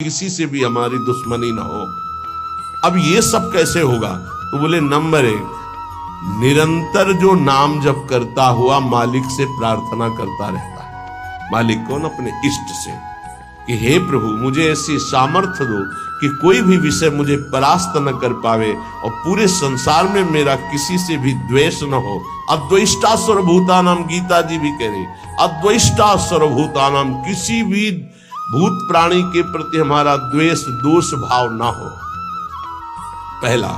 किसी से भी हमारी दुश्मनी ना हो। अब ये सब कैसे होगा? तो बोले नंबर 1, निरंतर जो नाम जप करता हुआ मालिक से प्रार्थना करता रहता है। मालिक कौन? अपने इष्ट से, कि हे प्रभु मुझे ऐसी सामर्थ्य दो कि कोई भी विषय मुझे परास्त न कर पावे और पूरे संसार में मेरा किसी से भी द्वेष न हो। अद्वेष्टा सर्वभूतानाम, गीता जी भी कह रही, अद्वेष्टा सर्वभूतानाम, किसी भी भूत प्राणी के प्रति हमारा द्वेष दोष भाव ना हो। पहला,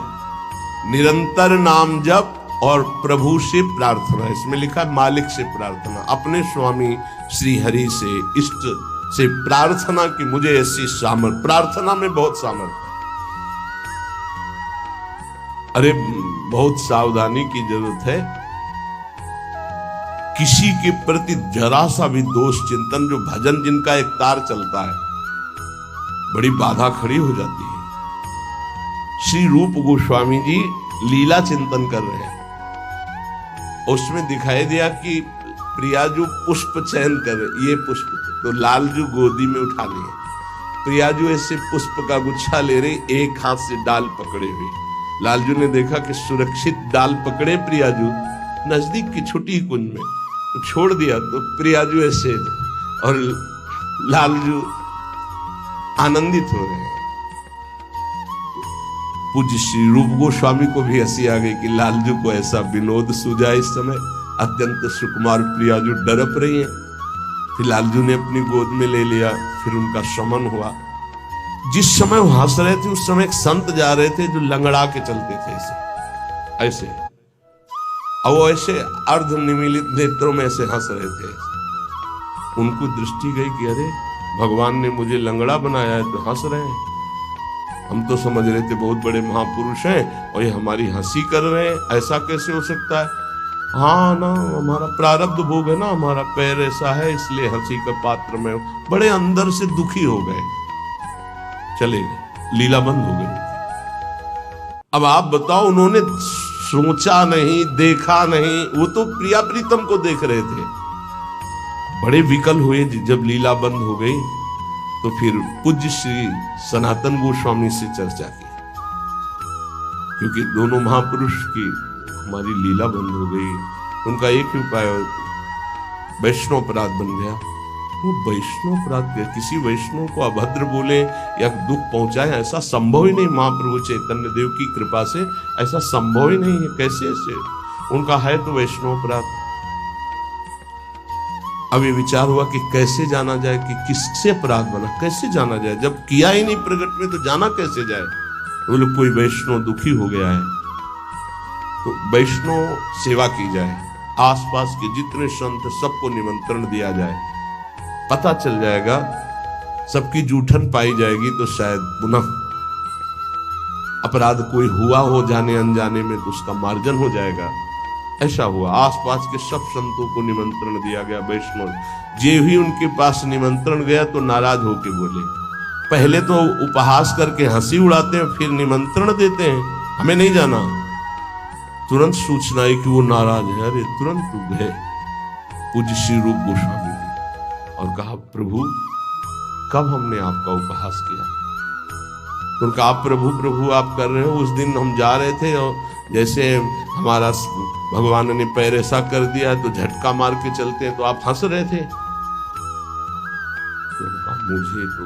निरंतर नाम जप और प्रभु से प्रार्थना। इसमें लिखा है मालिक से प्रार्थना, अपने स्वामी श्री हरि से, इष्ट से प्रार्थना कि मुझे ऐसी सामर्थ। प्रार्थना में बहुत सामर्थ। अरे बहुत सावधानी की जरूरत है। किसी के प्रति जरा सा भी दोष चिंतन, जो भजन जिनका एक तार चलता है, बड़ी बाधा खड़ी हो जाती है। श्री रूप गोस्वामी जी लीला चिंतन कर रहे हैं, उसमें दिखाई दिया कि प्रियाजू पुष्प चयन कर, ये पुष्प तो लालजू गोदी में उठा लिए, प्रियाजू ऐसे पुष्प का गुच्छा ले रहे, एक हाथ से डाल पकड़े हुए। लालजू ने देखा कि सुरक्षित डाल पकड़े प्रियाजू नजदीक की छोटी कुंज में, तो छोड़ दिया तो प्रियाजू ऐसे, और लालजू आनंदित हो रहे हैं। पूज्य श्री रूप गोस्वामी को भी हंसी आ गई कि लालजू को ऐसा विनोद सूझा। इस समय अत्यंत सुकुमार प्रियाजू डरप रही हैं। फिर लालजू ने अपनी गोद में ले लिया, फिर उनका शमन हुआ। जिस समय वो हंस रहे थे उस समय एक संत जा रहे थे जो लंगड़ा के चलते थे ऐसे ऐसे, और वो ऐसे अर्ध निमीलित नेत्रों में ऐसे हंस रहे थे। उनको दृष्टि गई कि अरे भगवान ने मुझे लंगड़ा बनाया है तो हंस रहे हैं। हम तो समझ रहे थे बहुत बड़े महापुरुष हैं और ये हमारी हंसी कर रहे हैं, ऐसा कैसे हो सकता है? हाँ ना, हमारा प्रारब्ध भोग है ना, हमारा पैर ऐसा है इसलिए हंसी का पात्र में। बड़े अंदर से दुखी हो गए, चले गए, लीला बंद हो गई। अब आप बताओ, उन्होंने सोचा नहीं, देखा नहीं, वो तो प्रिया प्रीतम को देख रहे थे। बड़े विकल हुए जब लीला बंद हो गई, तो फिर पूज्य श्री सनातन गोस्वामी से चर्चा की, क्योंकि दोनों महापुरुष की हमारी लीला बंद हो गई। उनका एक ही उपाय, वैष्णव अपराध बन गया। वो वैष्णव अपराध, किसी वैष्णव को अभद्र बोले या दुख पहुंचाए, ऐसा संभव ही नहीं। महाप्रभु चैतन्य देव की कृपा से ऐसा संभव ही नहीं है। कैसे ऐसे? उनका है तो वैष्णव अपराध। अब ये विचार हुआ कि कैसे जाना जाए कि किससे अपराध बना, कैसे जाना जाए? जब किया ही नहीं प्रकट में तो जाना कैसे जाए? तो बोले कोई वैष्णव दुखी हो गया है तो वैष्णव सेवा की जाए, आसपास के जितने संत सबको निमंत्रण दिया जाए, पता चल जाएगा, सबकी जूठन पाई जाएगी तो शायद पुनः अपराध कोई हुआ हो जाने अनजाने में तो उसका मार्जन हो जाएगा। ऐसा हुआ। आसपास के सब संतों को निमंत्रण दिया गया। वैष्णव जे भी उनके पास निमंत्रण गया तो नाराज होके बोले, पहले तो उपहास करके हंसी उड़ाते हैं, फिर निमंत्रण देते हैं, हमें नहीं जाना। तुरंत सूचना है कि वो नाराज है। अरे तुरंत गए पूज्य श्री रूप गोस्वामी जी और कहा, प्रभु कब हमने आपका उपहास किया? तो उनका आप प्रभु प्रभु आप कर रहे हो। उस दिन हम जा रहे थे और जैसे हमारा भगवान ने पैर ऐसा कर दिया तो झटका मार के चलते हैं, तो आप हंस रहे थे। तो उनका मुझे तो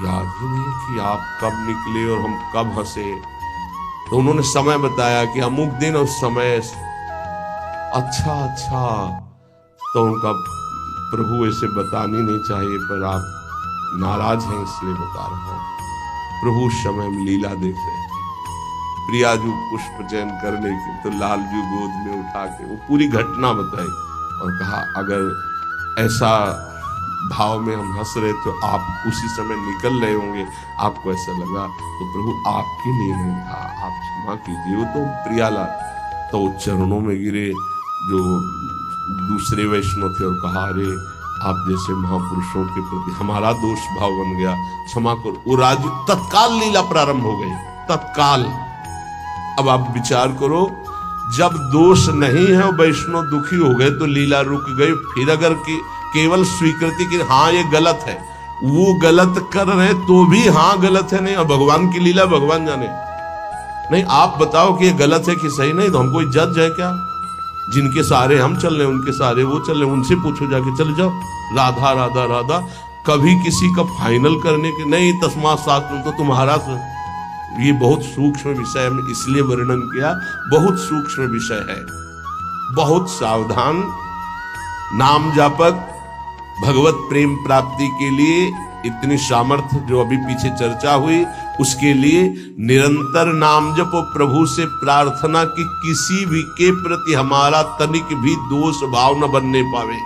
याद ही नहीं कि आप कब निकले और हम कब हंसे। तो उन्होंने समय बताया कि अमुक दिन उस समय। अच्छा अच्छा, तो उनका प्रभु ऐसे बतानी नहीं चाहिए, पर आप नाराज हैं इसलिए बता रहा हूं। प्रभु उस समय में लीला देख रहे थे। प्रियाजू पुष्प चयन करने की तो लालजू गोद में उठा के वो पूरी घटना बताई और कहा, अगर ऐसा भाव में हम हंस रहे तो आप उसी समय निकल रहे होंगे, आपको ऐसा लगा तो प्रभु आपके लिए नहीं था, आप क्षमा कीजिए। वो तो प्रियाला तो चरणों में गिरे जो दूसरे वैष्णव थे और कहा, अरे आप जैसे महापुरुषों के प्रति हमारा दोष भाव बन गया, क्षमा करो। वो राज तत्काल लीला प्रारंभ हो गई, तत्काल। अब आप विचार करो, जब दोष नहीं है वैष्णव दुखी हो गए तो लीला रुक गई। फिर अगर केवल स्वीकृति की हाँ ये गलत है, वो गलत कर रहे हैं तो भी हाँ गलत है, नहीं और भगवान की लीला भगवान जाने। नहीं आप बताओ कि ये गलत है कि सही, नहीं तो हम कोई जज है क्या? जिनके सारे हम चल रहे हैं उनके सारे वो चल रहे हैं, उनसे पूछो जाके, चले जाओ राधा राधा राधा। कभी किसी का फाइनल करने के नहीं, तस्मात् शास्त्रम तो तुम्हारा। ये बहुत सूक्ष्म विषय है, इसलिए वर्णन किया, बहुत सूक्ष्म विषय है। बहुत सावधान। नाम जापक भगवत प्रेम प्राप्ति के लिए इतनी सामर्थ्य जो अभी पीछे चर्चा हुई, उसके लिए निरंतर नाम जपो, प्रभु से प्रार्थना कि किसी भी के प्रति हमारा तनिक भी दोष भाव न बनने पावे।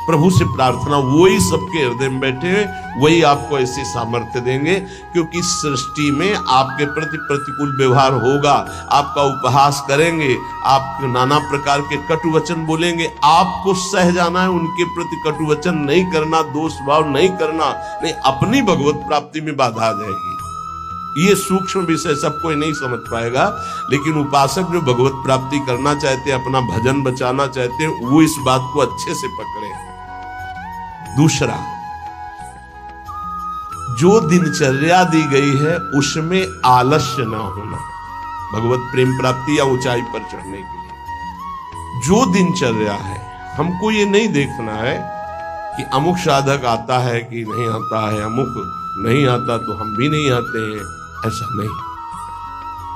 प्रभु से प्रार्थना, वही सबके हृदय में बैठे हैं, वही आपको ऐसे सामर्थ्य देंगे। क्योंकि सृष्टि में आपके प्रति प्रतिकूल व्यवहार होगा, आपका उपहास करेंगे, आप नाना प्रकार के कटु वचन बोलेंगे, आपको सह जाना है, उनके प्रति कटु वचन नहीं करना, दोष भाव नहीं करना, नहीं अपनी भगवत प्राप्ति में बाधा आ जाएगी। ये सूक्ष्म विषय सब कोई नहीं समझ पाएगा, लेकिन उपासक जो भगवत प्राप्ति करना चाहते हैं, अपना भजन बचाना चाहते हैं, वो इस बात को अच्छे से पकड़े। दूसरा, जो दिनचर्या दी गई है उसमें आलस्य ना होना, भगवत प्रेम प्राप्ति या ऊंचाई पर चढ़ने के लिए जो दिनचर्या है, हमको ये नहीं देखना है कि अमुक साधक आता है कि नहीं आता है, अमुक नहीं आता तो हम भी नहीं आते हैं, ऐसा नहीं।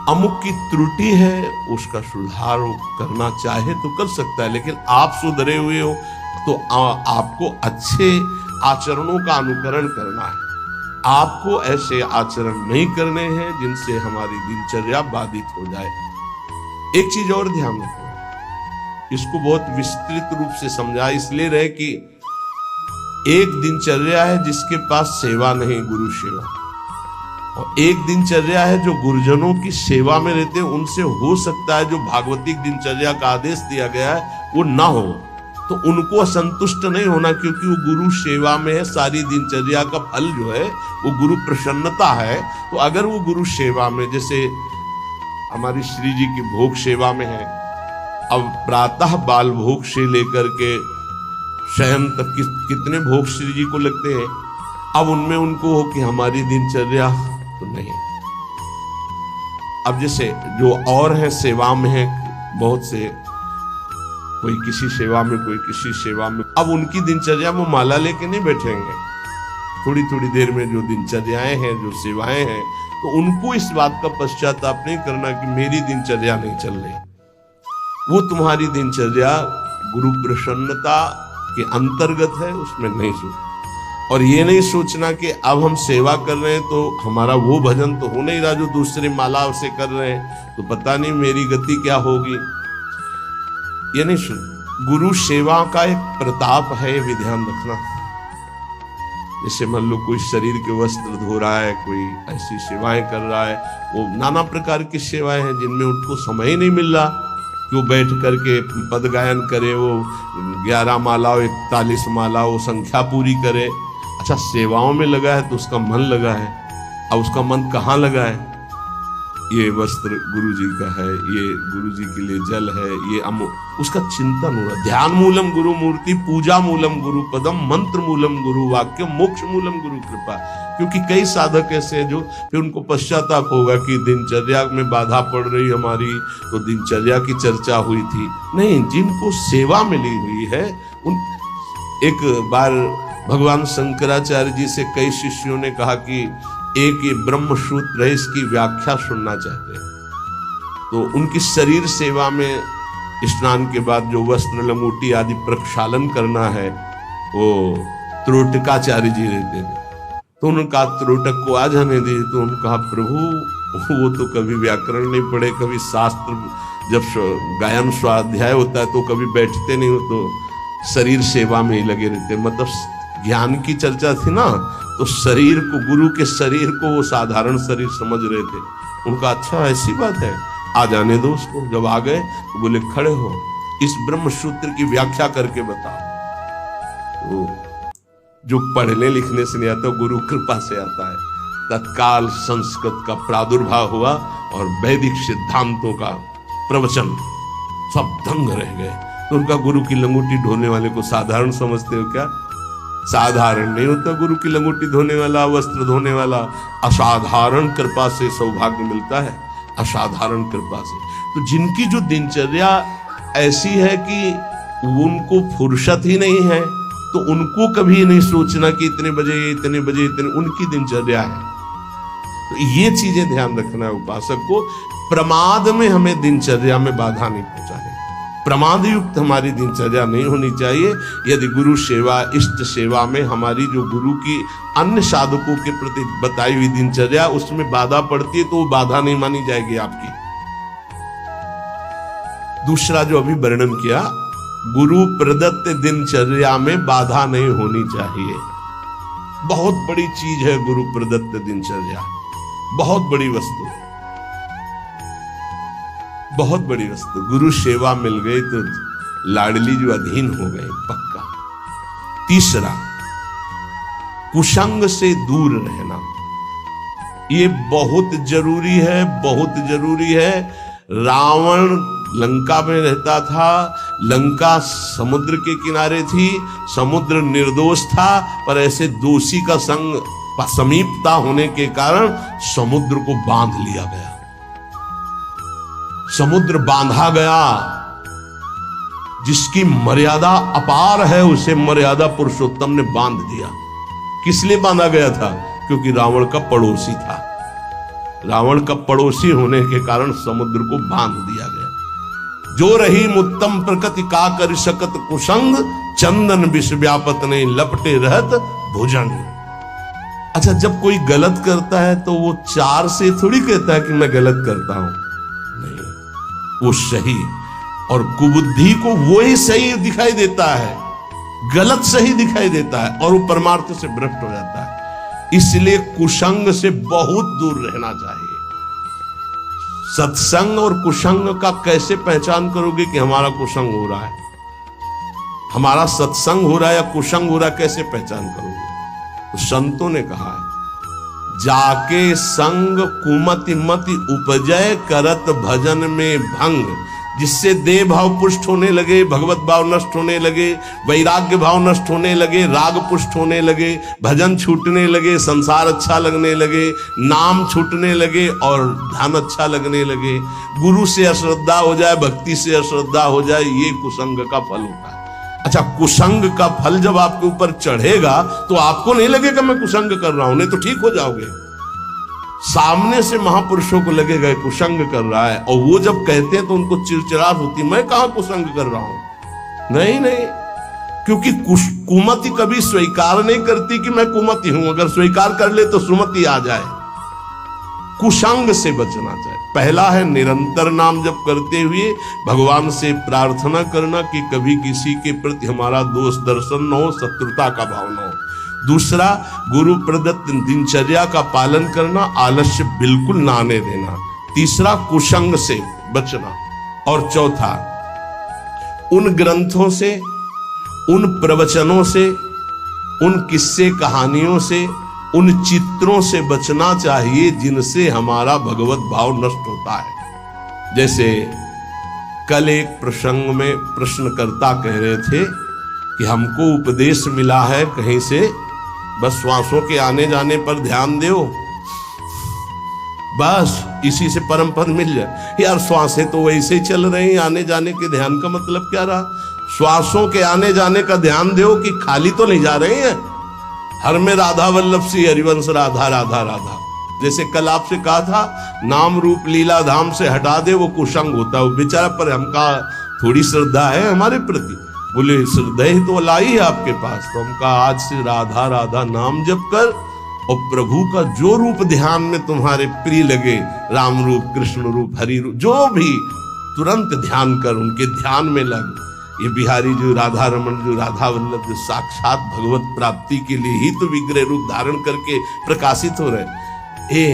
अमुक की त्रुटि है, उसका सुधार करना चाहे तो कर सकता है, लेकिन आप सुधरे हुए हो तो आपको अच्छे आचरणों का अनुकरण करना है। आपको ऐसे आचरण नहीं करने हैं जिनसे हमारी दिनचर्या बाधित हो जाए। एक चीज और ध्यान रखना, इसको बहुत विस्तृत रूप से समझा इसलिए रहे कि एक दिनचर्या है जिसके पास सेवा नहीं, गुरु सेवा, और एक दिनचर्या है जो गुरुजनों की सेवा में रहते हैं। उनसे हो सकता है जो भागवतिक दिनचर्या का आदेश दिया गया है वो ना हो, तो उनको असंतुष्ट नहीं होना, क्योंकि वो गुरु सेवा में है। सारी दिनचर्या का फल जो है वो गुरु प्रसन्नता है। तो अगर वो गुरु सेवा में, जैसे हमारी श्री जी की भोग सेवा में है, अब प्रातः बाल भोग से लेकर के शयन तक कितने भोग श्री जी को लगते हैं, अब उनमें उनको हो कि हमारी दिनचर्या तो नहीं। अब जैसे जो और है सेवा में है, बहुत से, कोई किसी सेवा में, कोई किसी सेवा में, अब उनकी दिनचर्या वो माला लेके नहीं बैठेंगे। थोड़ी थोड़ी देर में जो दिनचर्याएं हैं, जो सेवाएं हैं, तो उनको इस बात का पश्चाताप नहीं करना कि मेरी दिनचर्या नहीं चल रही। वो तुम्हारी दिनचर्या गुरु प्रसन्नता के अंतर्गत है, उसमें नहीं सोच। और ये नहीं सोचना कि अब हम सेवा कर रहे हैं तो हमारा वो भजन तो हो नहीं रहा जो दूसरे माला से कर रहे हैं, तो पता नहीं मेरी गति क्या होगी। ये नहीं सुन, गुरु सेवा का एक प्रताप है, ये ध्यान रखना। जैसे मान लो कोई शरीर के वस्त्र धो रहा है, कोई ऐसी सेवाएं कर रहा है, वो नाना प्रकार की सेवाएं हैं जिनमें उनको समय ही नहीं मिल रहा कि वो बैठ करके पद गायन करे, वो 11 माला 41 माला वो संख्या पूरी करे। अच्छा, सेवाओं में लगा है तो उसका मन लगा है, अब उसका मन कहाँ लगा है? ये वस्त्र गुरु जी का है, ये गुरु जी के लिए जल है, ये उसका चिंतन हो रहा। ध्यान मूलम गुरु मूर्ति, पूजा मूलम गुरु पदम, मंत्र मूलम गुरु वाक्य, मोक्ष मूलम गुरु कृपा। क्योंकि कई साधक ऐसे हैं जो फिर उनको पश्चाताप होगा कि दिनचर्या में बाधा पड़ रही हमारी, तो दिनचर्या की चर्चा हुई थी। नहीं, जिनको सेवा मिली हुई है उन, एक बार भगवान शंकराचार्य जी से कई शिष्यों ने कहा कि एक ये ब्रह्म सूत्र है, इसकी व्याख्या सुनना चाहते हैं। तो उनकी शरीर सेवा में स्नान के बाद जो वस्त्र लंगोटी आदि प्रक्षालन करना है, वो त्रोटकाचार्य जी रहते थे। तो उनका त्रोटक को आ जाने दी, तो उन्होंने कहा प्रभु वो तो कभी व्याकरण नहीं पढ़े, कभी शास्त्र, जब गायन स्वाध्याय होता है तो कभी बैठते नहीं हो, तो शरीर सेवा में ही लगे रहते। मतलब ज्ञान की चर्चा थी ना, तो शरीर को, गुरु के शरीर को वो साधारण शरीर समझ रहे थे। उनका अच्छा ऐसी बात है, आ जाने दो उसको। जब आ गए तो बोले खड़े हो, इस ब्रह्म सूत्र की व्याख्या करके बताओ। तो जो पढ़ने लिखने से नहीं आता, गुरु कृपा से आता है। तत्काल संस्कृत का प्रादुर्भाव हुआ और वैदिक सिद्धांतों का प्रवचन, सब दंग रह गए। तो उनका गुरु की लंगोटी ढोने वाले को साधारण समझते हो क्या? साधारण नहीं होता गुरु की लंगोटी धोने वाला, वस्त्र धोने वाला। असाधारण कृपा से सौभाग्य मिलता है, असाधारण कृपा से। तो जिनकी जो दिनचर्या ऐसी है कि उनको फुर्सत ही नहीं है, तो उनको कभी नहीं सोचना कि इतने बजे इतने बजे इतने, उनकी दिनचर्या है। तो ये चीजें ध्यान रखना है उपासक को। प्रमाद में हमें दिनचर्या में बाधा नहीं पहुंचानी, प्रमाद युक्त हमारी दिनचर्या नहीं होनी चाहिए। यदि गुरु सेवा, इष्ट सेवा में हमारी जो गुरु की अन्य साधकों के प्रति बताई हुई दिनचर्या उसमें बाधा पड़ती है, तो वो बाधा नहीं मानी जाएगी आपकी। दूसरा जो अभी वर्णन किया, गुरु प्रदत्त दिनचर्या में बाधा नहीं होनी चाहिए। बहुत बड़ी चीज है गुरु प्रदत्त दिनचर्या, बहुत बड़ी वस्तु, बहुत बड़ी वस्तु। गुरु सेवा मिल गई तो लाडली जो अधीन हो गए पक्का। तीसरा, कुसंग से दूर रहना, ये बहुत जरूरी है, बहुत जरूरी है। रावण लंका में रहता था, लंका समुद्र के किनारे थी, समुद्र निर्दोष था, पर ऐसे दोषी का संग समीपता होने के कारण समुद्र को बांध लिया गया, समुद्र बांधा गया। जिसकी मर्यादा अपार है उसे मर्यादा पुरुषोत्तम ने बांध दिया। किस लिए बांधा गया था? क्योंकि रावण का पड़ोसी था। रावण का पड़ोसी होने के कारण समुद्र को बांध दिया गया। जो रही मुत्तम प्रकृति का कर सकत कुसंग, चंदन विष व्यापत ने लपटे रहत भुजंग। अच्छा, जब कोई गलत करता है तो वो चार से थोड़ी कहता है कि मैं गलत करता हूं, नहीं, वो सही और कुबुद्धि को वो ही सही दिखाई देता है, गलत सही दिखाई देता है और वो परमार्थ से भ्रष्ट हो जाता है। इसलिए कुसंग से बहुत दूर रहना चाहिए। सत्संग और कुसंग का कैसे पहचान करोगे कि हमारा कुसंग हो रहा है, हमारा सत्संग हो रहा है या कुसंग हो रहा है, कैसे पहचान करोगे? तो संतों ने कहा है, जाके संग कुमति मति उपजय करत भजन में भंग, जिससे देह भाव पुष्ट होने लगे, भगवत भाव नष्ट होने लगे, वैराग्य भाव नष्ट होने लगे, राग पुष्ट होने लगे, भजन छूटने लगे, संसार अच्छा लगने लगे, नाम छूटने लगे और ध्यान अच्छा लगने लगे, गुरु से अश्रद्धा हो जाए, भक्ति से अश्रद्धा हो जाए, ये कुसंग का फल होता है। अच्छा, कुसंग का फल जब आपके ऊपर चढ़ेगा तो आपको नहीं लगेगा मैं कुसंग कर रहा हूं, नहीं तो ठीक हो जाओगे। सामने से महापुरुषों को लगेगा कुसंग कर रहा है, और वो जब कहते हैं तो उनको चिड़चिड़ाहट होती, मैं कहां कुसंग कर रहा हूं। नहीं नहीं, क्योंकि कुमति कभी स्वीकार नहीं करती कि मैं कुमति हूं, अगर स्वीकार कर ले तो सुमति आ जाए। कुसंग से बचना चाहिए। पहला है निरंतर नाम जप करते हुए भगवान से प्रार्थना करना कि कभी किसी के प्रति हमारा दोष दर्शन न हो, शत्रुता का भाव न हो। दूसरा, गुरु प्रदत्त दिनचर्या का पालन करना, आलस्य बिल्कुल ना आने देना। तीसरा, कुसंग से बचना। और चौथा, उन ग्रंथों से, उन प्रवचनों से, उन किस्से कहानियों से, उन चित्रों से बचना चाहिए जिनसे हमारा भगवत भाव नष्ट होता है। जैसे कल एक प्रसंग में प्रश्नकर्ता कह रहे थे कि हमको उपदेश मिला है कहीं से, बस श्वासों के आने जाने पर ध्यान दो, बस इसी से परम पद मिल जाए। यार, श्वासें तो वैसे ही चल रही हैं, आने जाने के ध्यान का मतलब क्या रहा? श्वासों के आने जाने का ध्यान दो कि खाली तो नहीं जा रहे हैं। हर में राधा वल्लभ सी हरिवंश राधा राधा राधा। जैसे कल आपसे कहा था, नाम रूप लीला धाम से हटा दे, वो कुसंग होता है। वो बेचारा, पर हमका थोड़ी श्रद्धा है हमारे प्रति। बोले श्रद्धा ही तो लाई है आपके पास, तो हमका आज से राधा राधा नाम जप कर, और प्रभु का जो रूप ध्यान में तुम्हारे प्रिय लगे, राम रूप, कृष्ण रूप, हरि रूप, जो भी, तुरंत ध्यान कर, उनके ध्यान में लग। ये बिहारी जो राधा रमन, जो राधा वल्लभ, जो साक्षात भगवत प्राप्ति के लिए ही तो विग्रह रूप धारण करके प्रकाशित हो रहे।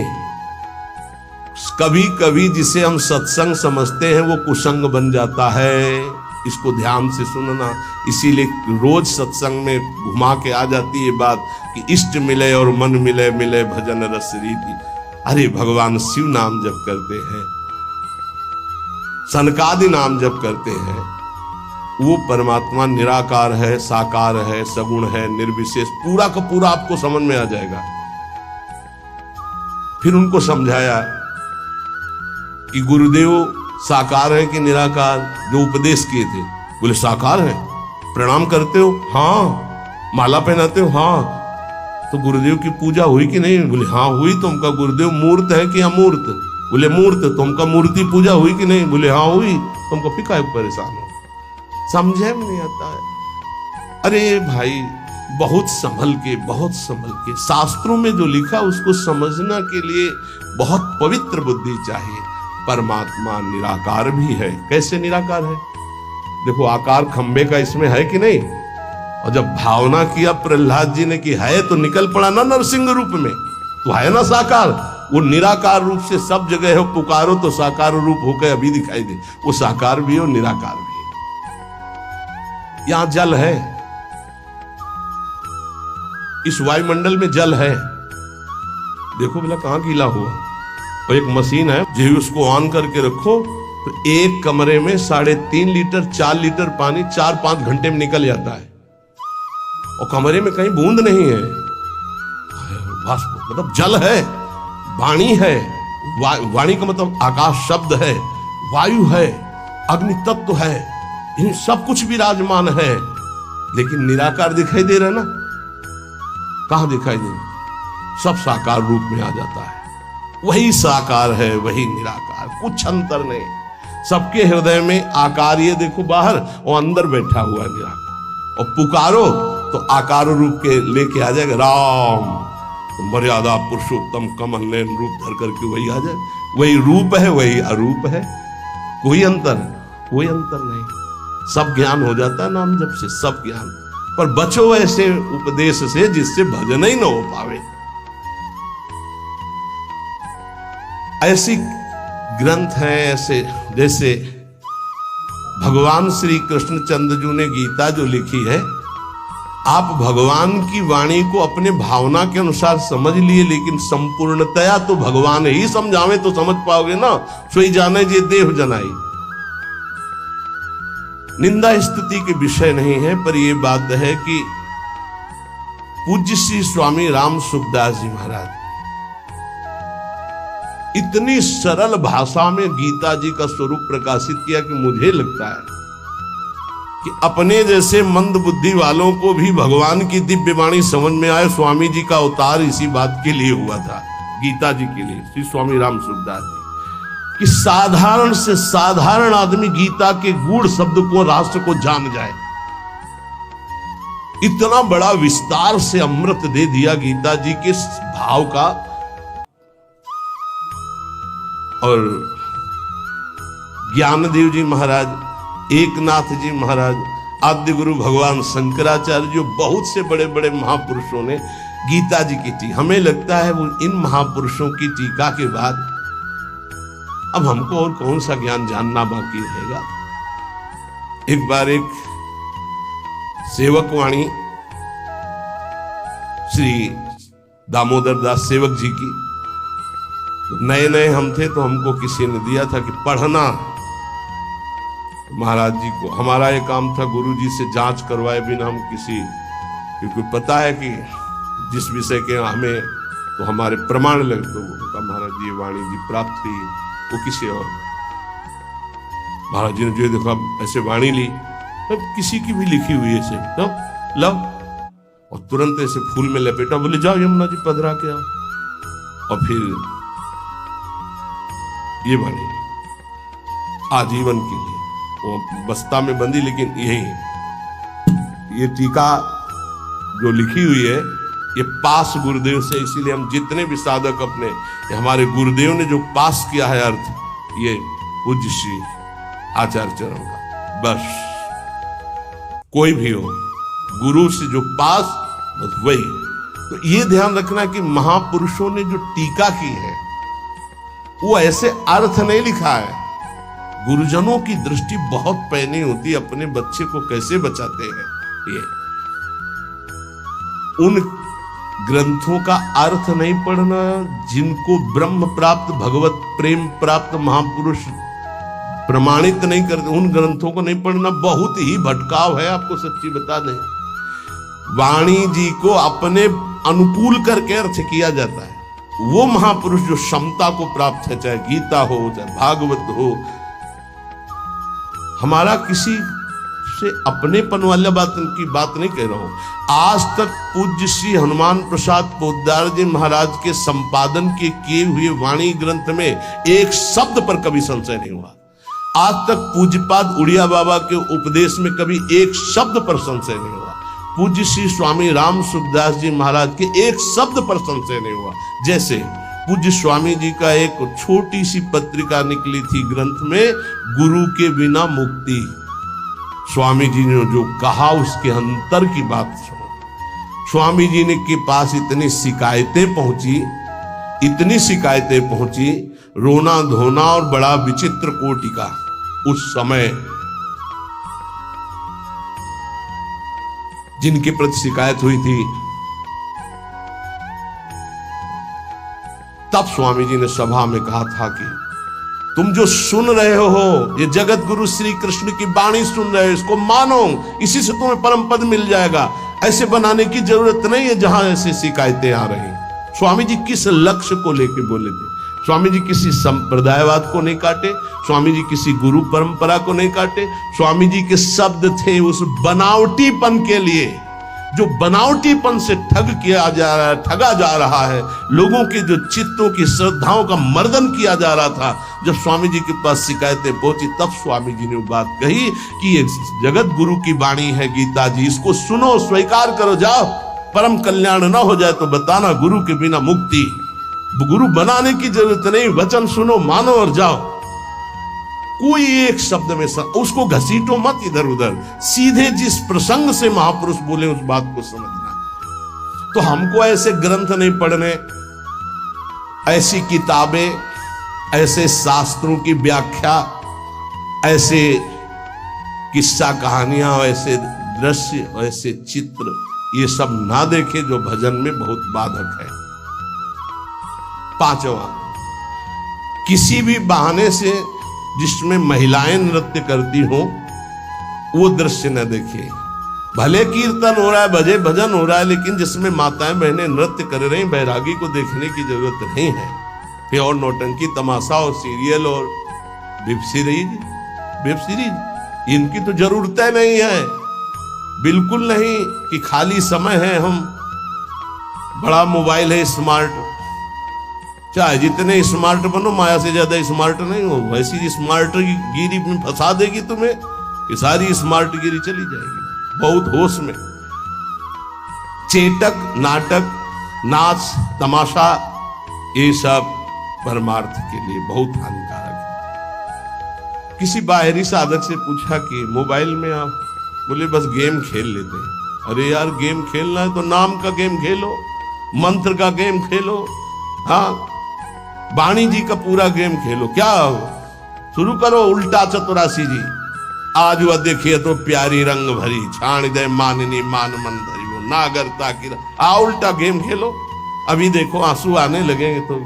कभी कभी जिसे हम सत्संग समझते हैं वो कुसंग बन जाता है। इसको ध्यान से सुनना। इसीलिए रोज सत्संग में घुमा के आ जाती है बात कि इष्ट मिले और मन मिले, मिले भजन रस रीति। अरे भगवान शिव नाम जप करते हैं, सनकादि नाम जप करते हैं, वो परमात्मा निराकार है, साकार है, सगुण है, निर्विशेष, पूरा का पूरा आपको समझ में आ जाएगा। फिर उनको समझाया कि गुरुदेव साकार है कि निराकार, जो उपदेश किए थे। बोले साकार है। प्रणाम करते हो? हाँ। माला पहनाते हो? हाँ। तो गुरुदेव की पूजा हुई कि नहीं? बोले हाँ हुई। तो उनका गुरुदेव मूर्त है कि अमूर्त? बोले मूर्त। तो उनका मूर्ति पूजा हुई कि नहीं? बोले हाँ हुई। तो उनको फिर काहे परेशान हो? समझे में नहीं आता है। अरे भाई, बहुत संभल के शास्त्रों में जो लिखा उसको समझना के लिए बहुत पवित्र बुद्धि चाहिए। परमात्मा निराकार भी है। कैसे निराकार है? देखो, आकार खंबे का इसमें है कि नहीं? और जब भावना किया प्रहलाद जी ने कि है, तो निकल पड़ा ना नरसिंह रूप में, तो है ना साकार। वो निराकार रूप से सब जगह है, पुकारो तो साकार रूप होकर अभी दिखाई दे। वो साकार भी है और निराकार भी है। यहां जल है, इस वायुमंडल में जल है। देखो बोला कहां गीला हुआ। और एक मशीन है, जो उसको ऑन करके रखो तो एक कमरे में 3.5 लीटर 4 लीटर पानी 4-5 घंटे में निकल जाता है। और कमरे में कहीं बूंद नहीं है। मतलब जल है, वाणी है। वाणी का मतलब आकाश शब्द है, वायु है, अग्नि तत्व है, इन सब कुछ विराजमान है। लेकिन निराकार दिखाई दे रहा है ना? कहां दिखाई दे रहा? सब साकार रूप में आ जाता है। वही साकार है, वही निराकार, कुछ अंतर नहीं। सबके हृदय में आकार, ये देखो बाहर, और अंदर बैठा हुआ है निराकार। और पुकारो तो आकार रूप के लेके आ जाएगा। राम, तो मर्यादा पुरुषोत्तम कमल नयन रूप धर करके वही आ जाए। वही रूप है, वही अरूप है। कोई अंतर नहीं। सब ज्ञान हो जाता है नाम जप से, सब ज्ञान। पर बचो ऐसे उपदेश से जिससे भजन ही न हो पावे। ऐसी ग्रंथ हैं ऐसे, जैसे भगवान श्री कृष्णचंद्र जी ने गीता जो लिखी है, आप भगवान की वाणी को अपने भावना के अनुसार समझ लिए, लेकिन संपूर्णतया तो भगवान ही समझावे तो समझ पाओगे ना। सोई जाने जे देव जनाई। निंदा स्तुति के विषय नहीं है, पर यह बात है कि पूज्य श्री स्वामी राम सुखदास जी महाराज इतनी सरल भाषा में गीता जी का स्वरूप प्रकाशित किया कि मुझे लगता है कि अपने जैसे मंद बुद्धि वालों को भी भगवान की दिव्य वाणी समझ में आए। स्वामी जी का अवतार इसी बात के लिए हुआ था, गीता जी के लिए, श्री स्वामी राम सुखदास जी, कि साधारण से साधारण आदमी गीता के गूढ़ शब्द को, राष्ट्र को जान जाए। इतना बड़ा विस्तार से अमृत दे दिया गीता जी के भाव का। और ज्ञानदेव जी महाराज, एकनाथ जी महाराज, आद्य गुरु भगवान शंकराचार्य, जो बहुत से बड़े बड़े महापुरुषों ने गीता जी की टीका, हमें लगता है वो इन महापुरुषों की टीका के बाद अब हमको और कौन सा ज्ञान जानना बाकी रहेगा। एक बार एक सेवक वाणी श्री दामोदर दास सेवक जी की, नए नए हम थे तो हमको किसी ने दिया था कि पढ़ना। महाराज जी को हमारा ये काम था, गुरु जी से जांच करवाए बिना हम किसी, क्योंकि पता है कि जिस विषय के हमें तो हमारे प्रमाण लगे, तो उनका महाराज जी वाणी जी प्राप्त हुई, वो किसी और। महाराज जी ने जो देखा ऐसे वाणी ली, तब किसी की भी लिखी हुई ऐसे, तो लो, और तुरंत ऐसे फूल में लपेटा, बोले जाओ यमुना जी पधरा के आओ। और फिर ये वाणी आजीवन के लिए वो बस्ता में बंदी, लेकिन यही ये टीका जो लिखी हुई है ये पास गुरुदेव से, इसीलिए हम जितने भी साधक अपने, हमारे गुरुदेव ने जो पास किया है अर्थ, ये पूज्य श्री आचार्य चरण का। बस कोई भी हो, गुरु से जो पास, बस वही। तो ये ध्यान रखना कि महापुरुषों ने जो टीका की है वो ऐसे अर्थ नहीं लिखा है। गुरुजनों की दृष्टि बहुत पैनी होती है, अपने बच्चे को कैसे बचाते हैं। ये उन ग्रंथों का अर्थ नहीं पढ़ना जिनको ब्रह्म प्राप्त, भगवत प्रेम प्राप्त महापुरुष प्रमाणित नहीं करते, उन ग्रंथों को नहीं पढ़ना, बहुत ही भटकाव है। आपको सच्ची बता दें, वाणी जी को अपने अनुकूल करके अर्थ किया जाता है। वो महापुरुष जो क्षमता को प्राप्त है, चाहे गीता हो चाहे भागवत हो, हमारा किसी से अपनेपन वाला बात नहीं कह रहा हूं। आज तक पूज्य श्री हनुमान प्रसाद पोद्दार जी महाराज के संपादन के किए हुए वाणी ग्रंथ में एक शब्द पर कभी संशय नहीं हुआ। आज तक पूज्यपाद उड़िया बाबा के उपदेश में कभी एक शब्द पर संशय नहीं हुआ। पूज्य श्री स्वामी राम सुखदास जी महाराज के एक शब्द पर संशय नहीं हुआ। जैसे पूज्य स्वामी जी का एक छोटी सी पत्रिका निकली थी ग्रंथ में, गुरु के बिना मुक्ति। स्वामी जी ने जो कहा उसके अंतर की बात सुनो। स्वामी जी ने के पास इतनी शिकायतें पहुंची, रोना धोना और बड़ा विचित्र कोटि का उस समय जिनके प्रति शिकायत हुई थी। तब स्वामी जी ने सभा में कहा था कि तुम जो सुन रहे हो, ये जगत गुरु श्री कृष्ण की वाणी सुन रहे हो, इसको मानो, इसी से तुम्हें परम पद मिल जाएगा। ऐसे बनाने की जरूरत नहीं है जहां ऐसी शिकायतें आ रही। स्वामी जी किस लक्ष्य को लेकर बोले थे? स्वामी जी किसी संप्रदायवाद को नहीं काटे, स्वामी जी किसी गुरु परंपरा को नहीं काटे। स्वामी जी के शब्द थे उस बनावटीपन के लिए, जो बनावटीपन से ठगा जा रहा है, लोगों के जो चित्तों की श्रद्धाओं का मर्दन किया जा रहा था। जब स्वामी जी के पास शिकायतें पहुंची, तब स्वामी जी ने बात कही कि ये जगत गुरु की वाणी है गीता जी, इसको सुनो, स्वीकार करो, जाओ। परम कल्याण ना हो जाए तो बताना, गुरु के बिना मुक्ति। गुरु बनाने की जरूरत नहीं, वचन सुनो, मानो और जाओ। कोई एक शब्द में उसको घसीटो मत इधर उधर, सीधे जिस प्रसंग से महापुरुष बोले उस बात को समझना। तो हमको ऐसे ग्रंथ नहीं पढ़ने, ऐसी किताबें, ऐसे शास्त्रों की व्याख्या, ऐसे किस्सा कहानियां, ऐसे दृश्य, ऐसे चित्र, ये सब ना देखे जो भजन में बहुत बाधक है। पांचवा, किसी भी बहाने से जिसमें महिलाएं नृत्य करती हो वो दृश्य न देखिए। भले कीर्तन हो रहा है, भजे भजन हो रहा है, लेकिन जिसमें माताएं बहनें नृत्य कर रही, बैरागी को देखने की जरूरत नहीं है। फिर और नौटंकी तमाशा और सीरियल और वेब सीरीज इनकी तो जरूरतें नहीं है, बिल्कुल नहीं। कि खाली समय है, हम बड़ा मोबाइल है स्मार्ट, चाहे जितने स्मार्ट बनो, माया से ज्यादा स्मार्ट नहीं हो। वैसी स्मार्ट गिरी में फंसा देगी तुम्हें कि सारी स्मार्ट गिरी चली जाएगी। बहुत होश में। चेटक, नाटक, नाच, तमाशा, ये सब परमार्थ के लिए बहुत हानिकारक है। किसी बाहरी साधक से पूछा कि मोबाइल में आप, बोले बस गेम खेल लेते हैं। अरे यार, गेम खेलना है तो नाम का गेम खेलो, मंत्र का गेम खेलो, हाँ, वाणी जी का पूरा गेम खेलो। क्या शुरू करो उल्टा चतुरासी जी, आज वह देखिए तो प्यारी रंग भरी, छाण दे माननी मान मन धरी, वो नागरता की उल्टा गेम खेलो। अभी देखो आंसू आने लगेंगे तो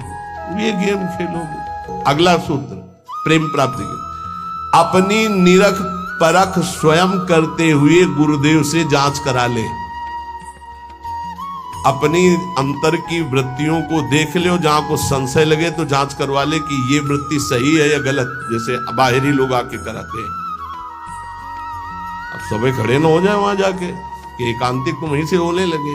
ये गेम खेलोगे। अगला सूत्र, प्रेम प्राप्ति के, अपनी निरख परख स्वयं करते हुए गुरुदेव से जांच करा ले। अपनी अंतर की वृत्तियों को देख ले, जहां को संशय लगे तो जांच करवा ले कि ये वृत्ति सही है या गलत, जैसे बाहरी लोग आके कराते हैं। अब सबे खड़े ना हो जाए वहां जाके कि एकांतिक तुम वहीं से होने लगे।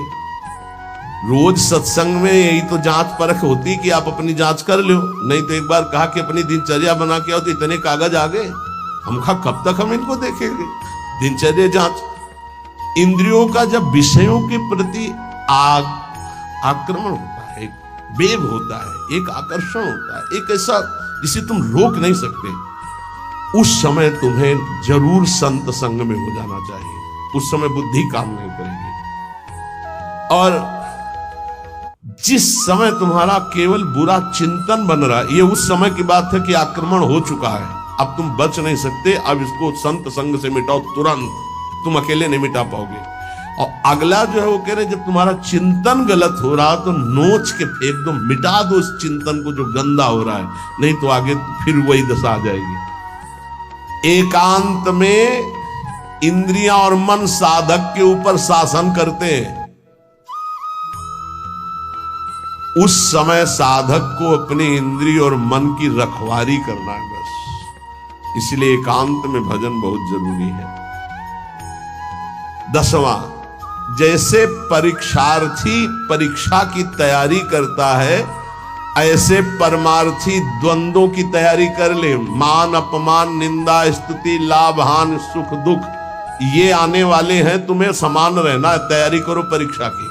रोज सत्संग में यही तो जांच परख होती कि आप अपनी जांच कर लो। नहीं तो एक बार कहा कि अपनी दिनचर्या बना के आओ, तो इतने कागज आ गए, हम कहा कब तक हम इनको देखेंगे। दिनचर्या जांच। इंद्रियों का जब विषयों के प्रति आक्रमण होता है, एक वेग होता है, एक आकर्षण होता है, एक ऐसा जिसे तुम रोक नहीं सकते, उस समय तुम्हें जरूर संत संग में हो जाना चाहिए। उस समय बुद्धि काम नहीं करेगी। और जिस समय तुम्हारा केवल बुरा चिंतन बन रहा है, ये उस समय की बात है कि आक्रमण हो चुका है, अब तुम बच नहीं सकते। अब इसको संत संग से मिटाओ तुरंत, तुम अकेले नहीं मिटा पाओगे। और अगला जो है वो कह रहे, जब तुम्हारा चिंतन गलत हो रहा तो नोच के फेंक दो, मिटा दो उस चिंतन को जो गंदा हो रहा है, नहीं तो आगे फिर वही दशा आ जाएगी। एकांत में इंद्रियां और मन साधक के ऊपर शासन करते हैं। उस समय साधक को अपनी इंद्रिय और मन की रखवाली करना है बस। इसलिए एकांत में भजन बहुत जरूरी है। 10वां, जैसे परीक्षार्थी परीक्षा की तैयारी करता है, ऐसे परमार्थी द्वंद्वों की तैयारी कर ले। मान अपमान, निंदा स्तुति, लाभ हानि, सुख दुख, ये आने वाले हैं। तुम्हें समान रहना है, तैयारी करो परीक्षा की।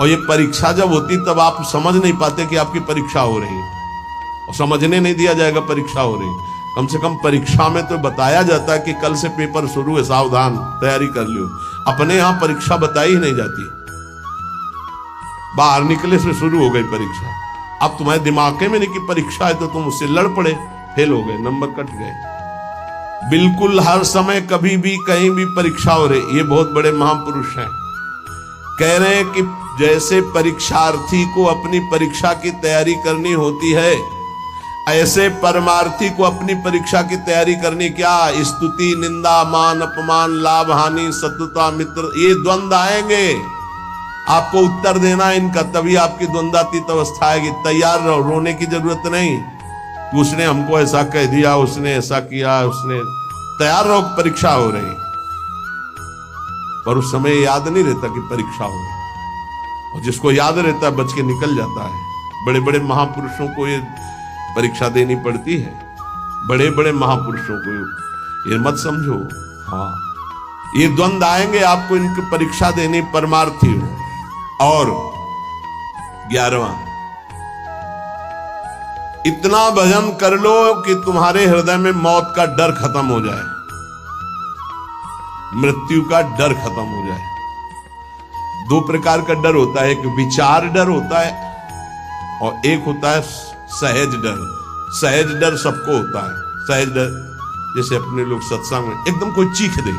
और ये परीक्षा जब होती तब आप समझ नहीं पाते कि आपकी परीक्षा हो रही है, और समझने नहीं दिया जाएगा परीक्षा हो रही। कम से कम परीक्षा में तो बताया जाता है कि कल से पेपर शुरू है, सावधान, तैयारी कर लियो। अपने यहां परीक्षा बताई ही नहीं जाती, बाहर निकले से शुरू हो गई परीक्षा। अब तुम्हारे दिमाग में नहीं कि परीक्षा है, तो तुम उससे लड़ पड़े, फेल हो गए, नंबर कट गए। बिल्कुल हर समय कभी भी कहीं भी परीक्षा हो रही। ये बहुत बड़े महापुरुष हैं, कह रहे हैं कि जैसे परीक्षार्थी को अपनी परीक्षा की तैयारी करनी होती है, ऐसे परमार्थी को अपनी परीक्षा की तैयारी करनी। क्या? स्तुति, निंदा, मान अपमान, लाभ हानि, शत्रुता मित्र, ये द्वंद्व आएंगे। आपको उत्तर देना इनका, तभी आपकी द्वंद्वातीत अवस्था आएगी। तैयार रहो, रोने की जरूरत नहीं। उसने हमको ऐसा कह दिया, उसने ऐसा किया, उसने। तैयार रहो, परीक्षा हो रही। पर उस समय याद नहीं रहता कि परीक्षा हो रही, और जिसको याद रहता है बच के निकल जाता है। बड़े बड़े महापुरुषों को ये परीक्षा देनी पड़ती है, बड़े बड़े महापुरुषों को। ये मत समझो, हाँ ये द्वंद्व आएंगे, आपको इनकी परीक्षा देनी, परमार्थी हो। और 11वां, इतना भजन कर लो कि तुम्हारे हृदय में मौत का डर खत्म हो जाए, मृत्यु का डर खत्म हो जाए। 2 प्रकार का डर होता है, एक विचार डर होता है और एक होता है सहज डर। सहज डर सबको होता है। सहज डर जैसे अपने लोग सत्संग में एकदम कोई चीख दे,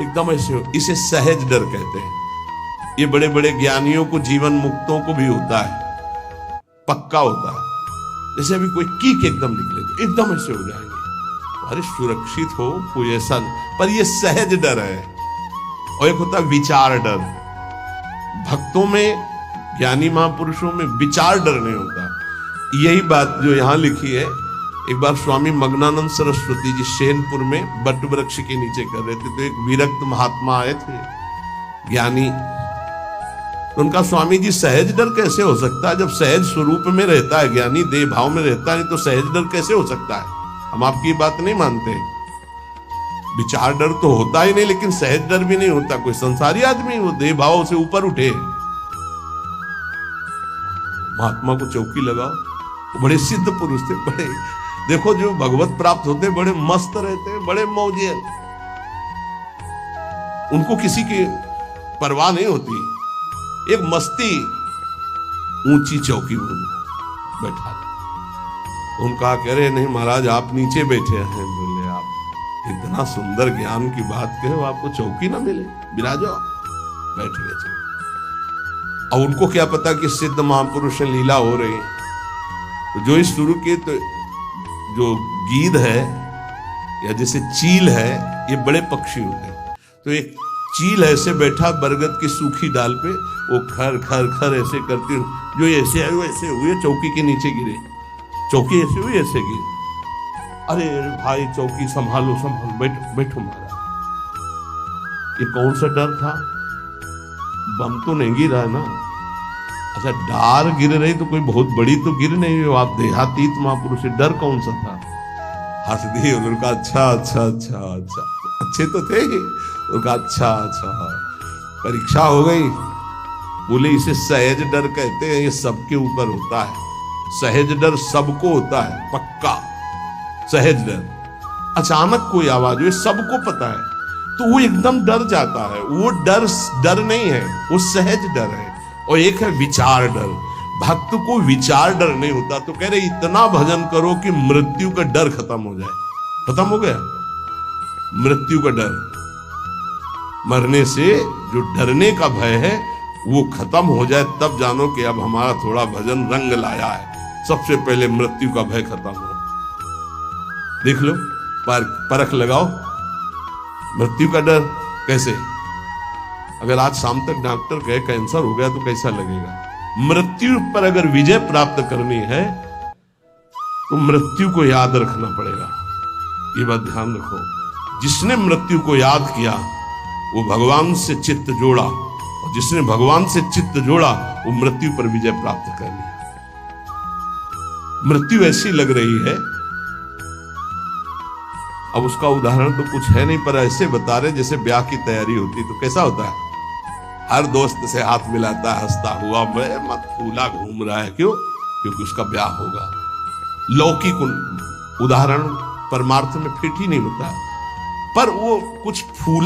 एकदम ऐसे हो, इसे सहज डर कहते हैं। ये बड़े बड़े ज्ञानियों को, जीवन मुक्तों को भी होता है, पक्का होता है। जैसे अभी कोई कीक एकदम निकले तो एकदम ऐसे हो जाएंगे, अरे सुरक्षित हो, कोई ऐसा। पर ये सहज डर है। और एक होता है विचार डर। भक्तों में, ज्ञानी महापुरुषों में विचार डर नहीं होता। यही बात जो यहां लिखी है, एक बार स्वामी मग्नानंद सरस्वती जी शैनपुर में बट वृक्ष के नीचे कर रहे थे, तो एक विरक्त महात्मा आए थे, ज्ञानी। तो उनका, स्वामी जी सहज डर कैसे हो सकता है? जब सहज स्वरूप में रहता है ज्ञानी, देह भाव में रहता है, तो सहज डर कैसे हो सकता है? हम आपकी बात नहीं मानते। विचार डर तो होता ही नहीं, लेकिन सहज डर भी नहीं होता। कोई संसारी आदमी वो देह भाव से ऊपर उठे। महात्मा को चौकी लगाओ, वो बड़े सिद्ध पुरुष थे, बड़े, देखो जो भगवत प्राप्त होते बड़े मस्त रहते, बड़े मौजे, उनको किसी की परवाह नहीं होती। एक मस्ती, ऊंची चौकी में बैठा। उनका कह रहे, नहीं महाराज आप नीचे बैठे हैं। बोले, आप इतना सुंदर ज्ञान की बात कहे, आपको चौकी ना मिले, विराजो। बैठ गए। और उनको क्या पता कि सिद्ध महापुरुष लीला हो रही है। तो जो इस शुरू के, तो जो गीध है या जैसे चील है, ये बड़े पक्षी होते हैं। तो एक चील ऐसे बैठा बरगद की सूखी डाल पे, वो खर खर खर ऐसे करती, जो ऐसे आए वैसे हुए, चौकी के नीचे गिरे। चौकी ऐसे हुई, ऐसे गिरे। अरे भाई चौकी संभालो संभालो, बैठो बैठो महाराज। ये कौन सा डर था? बम तो नहीं गिरा ना। अच्छा, डार गिर रही तो कोई बहुत बड़ी तो गिर नहीं हो, आप देहातीत महापुरुष, डर कौन सा था? हंस दिए। उनका अच्छा अच्छा अच्छा अच्छा, अच्छे तो थे। उनका अच्छा अच्छा, परीक्षा हो गई। बोले, इसे सहज डर कहते हैं, ये सबके ऊपर होता है। सहज डर सबको होता है, पक्का सहज डर। अचानक कोई आवाज हुई, सबको पता है, तो वो एकदम डर जाता है। वो डर नहीं है, वो सहज डर है। और एक है विचार डर। भक्त को विचार डर नहीं होता। तो कह रहे, इतना भजन करो कि मृत्यु का डर खत्म हो जाए। खत्म हो गया मृत्यु का डर, मरने से जो डरने का भय है वो खत्म हो जाए, तब जानो कि अब हमारा थोड़ा भजन रंग लाया है। सबसे पहले मृत्यु का भय खत्म हो। देख लो, पर परख लगाओ। मृत्यु का डर कैसे? अगर आज शाम तक डॉक्टर कहे कैंसर हो गया तो कैसा लगेगा? मृत्यु पर अगर विजय प्राप्त करनी है तो मृत्यु को याद रखना पड़ेगा। ये बात ध्यान रखो। जिसने मृत्यु को याद किया वो भगवान से चित्त जोड़ा, और जिसने भगवान से चित्त जोड़ा वो मृत्यु पर विजय प्राप्त कर लिया। मृत्यु ऐसी लग रही है, अब उसका उदाहरण तो कुछ है नहीं, पर ऐसे बता रहे जैसे ब्याह की तैयारी होती तो कैसा होता है? हर दोस्त से हाथ मिलाता है, हंसता हुआ, मैं मत फूला घूम रहा है। क्यों? क्योंकि उसका ब्याह होगा। लौकिक उदाहरण परमार्थ में फिट ही नहीं होता, पर वो कुछ फूला